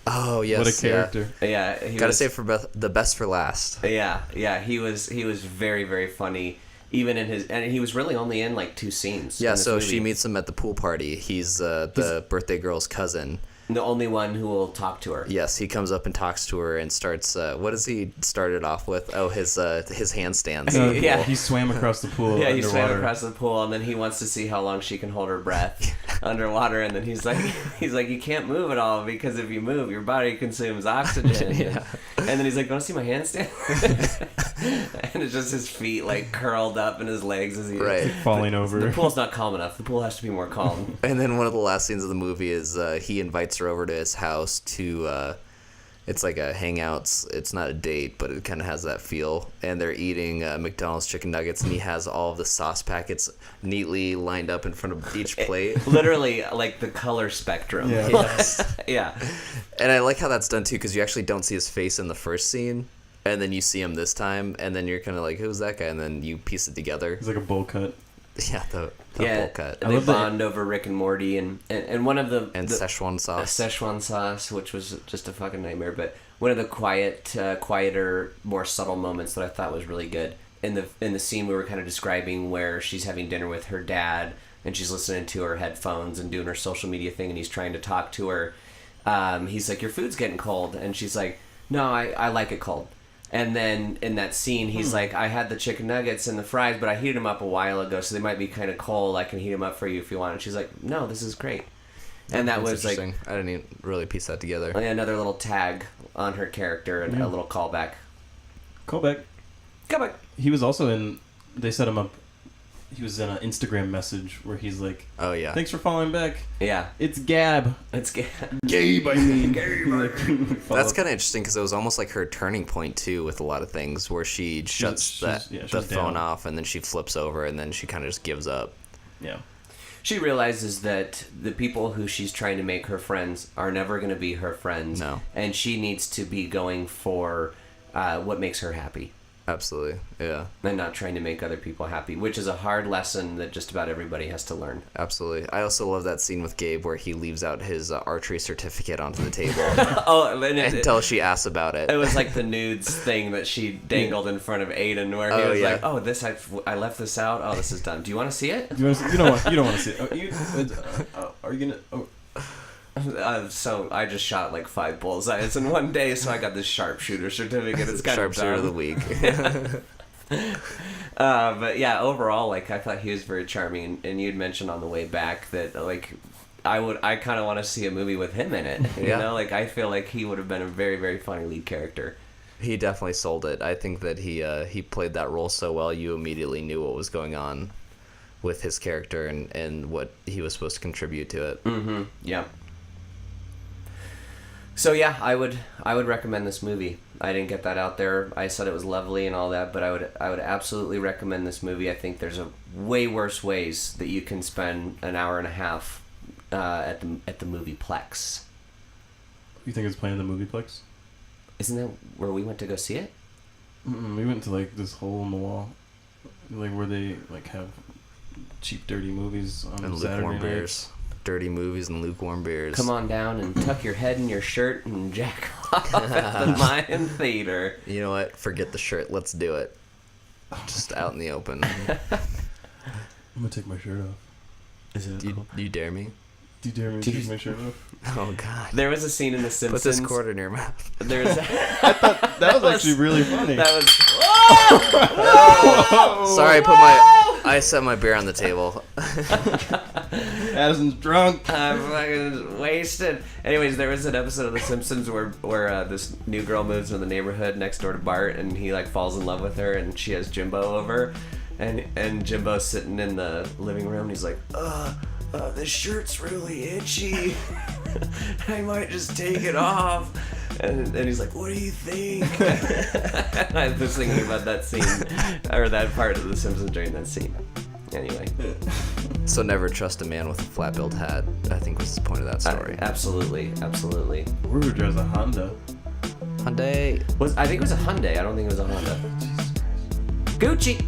Oh, yes. What a character. Yeah. Gotta save for the best for last. Yeah. He was very, very funny. Even in and he was really only in like 2 scenes. Yeah, so movie. She meets him at the pool party. He's the birthday girl's cousin. The only one who will talk to her. Yes, he comes up and talks to her and starts. What does he started off with? Oh, his handstands. Yeah, he swam across the pool. Yeah, underwater. He swam across the pool, and then he wants to see how long she can hold her breath underwater. And then he's like, you can't move at all because if you move, your body consumes oxygen. Yeah. And then he's like, want to see my handstand? And it's just his feet like curled up and his legs as he's falling over. The pool's not calm enough. The pool has to be more calm. And then one of the last scenes of the movie is he invites her over to his house to it's like a hangouts. It's not a date, but it kind of has that feel. And they're eating McDonald's chicken nuggets, and he has all of the sauce packets neatly lined up in front of each plate. Literally, like the color spectrum. Yeah. Yes. Yeah. And I like how that's done too, because you actually don't see his face in the first scene, and then you see him this time, and then you're kind of like, who's that guy? And then you piece it together. He's like a bowl cut. Yeah, the bowl cut. They bond over Rick and Morty, and one of the Szechuan sauce. Szechuan sauce, which was just a fucking nightmare. But one of the quieter, more subtle moments that I thought was really good in the scene we were kind of describing, where she's having dinner with her dad and she's listening to her headphones and doing her social media thing, and he's trying to talk to her. He's like, "Your food's getting cold," and she's like, "No, I like it cold." And then in that scene, he's like, "I had the chicken nuggets and the fries, but I heated them up a while ago, so they might be kind of cold. I can heat them up for you if you want." And she's like, "No, this is great." And that was like, I didn't even really piece that together. Another little tag on her character and a little callback. Callback. Callback. He was also in. They set him up. He was in an Instagram message where he's like, "Oh yeah, thanks for following back. Yeah, it's Gab. It's Gab. Gabe, I mean." That's kind of interesting because it was almost like her turning point too, with a lot of things where she shuts the phone off and then she flips over and then she kind of just gives up. Yeah. She realizes that the people who she's trying to make her friends are never going to be her friends. No. And she needs to be going for what makes her happy. Absolutely, yeah. And not trying to make other people happy, which is a hard lesson that just about everybody has to learn. Absolutely. I also love that scene with Gabe where he leaves out his archery certificate onto the table until she asks about it. It was like the nudes thing that she dangled in front of Aiden, where he was like, "Oh, this I left this out. Oh, this is done. Do you want to see it? You don't want to see it. Are you gonna? Oh. So I just shot like 5 bullseyes in one day, so I got this sharpshooter certificate. It's kind Sharpshooter of of the week. But yeah, overall, like I thought he was very charming, and you'd mentioned on the way back that like I kind of want to see a movie with him in it. You Yeah. know, like I feel like he would have been a very, very funny lead character. He definitely sold it. I think that he played that role so well. You immediately knew what was going on with his character and what he was supposed to contribute to it. Mm-hmm. Yeah. So yeah, I would recommend this movie. I didn't get that out there. I said it was lovely and all that, but I would absolutely recommend this movie. I think there's a way worse ways that you can spend an hour and a half at the Movieplex. You think it's playing the Movieplex? Isn't that where we went to go see it? We went to like this hole in the wall, like where they like have cheap, dirty movies on And Saturday lukewarm nights. beers. Dirty movies and lukewarm beers. Come on down and tuck your head in your shirt and jack off at the Mayan Theater. You know what? Forget the shirt. Let's do it. Just out in the open. I'm gonna take my shirt off. Is it? Do you dare me? Do you dare me to take my shirt off? Oh, God. There was a scene in The Put Simpsons. this cord in your mouth. There's That was actually really funny. that was. Sorry, I set my beer on the table. Addison's drunk. I'm fucking wasted. Anyways, there was an episode of The Simpsons where this new girl moves into the neighborhood next door to Bart, and he like falls in love with her, and she has Jimbo over, and Jimbo's sitting in the living room, and he's like, this shirt's really itchy. I might just take it off. And he's like, what do you think? I was thinking about that scene, or that part of The Simpsons during that scene. Anyway. So never trust a man with a flat-billed hat, I think was the point of that story. Absolutely. Ruger drives a Honda. Hyundai. I think it was a Hyundai. I don't think it was a Honda. Gucci.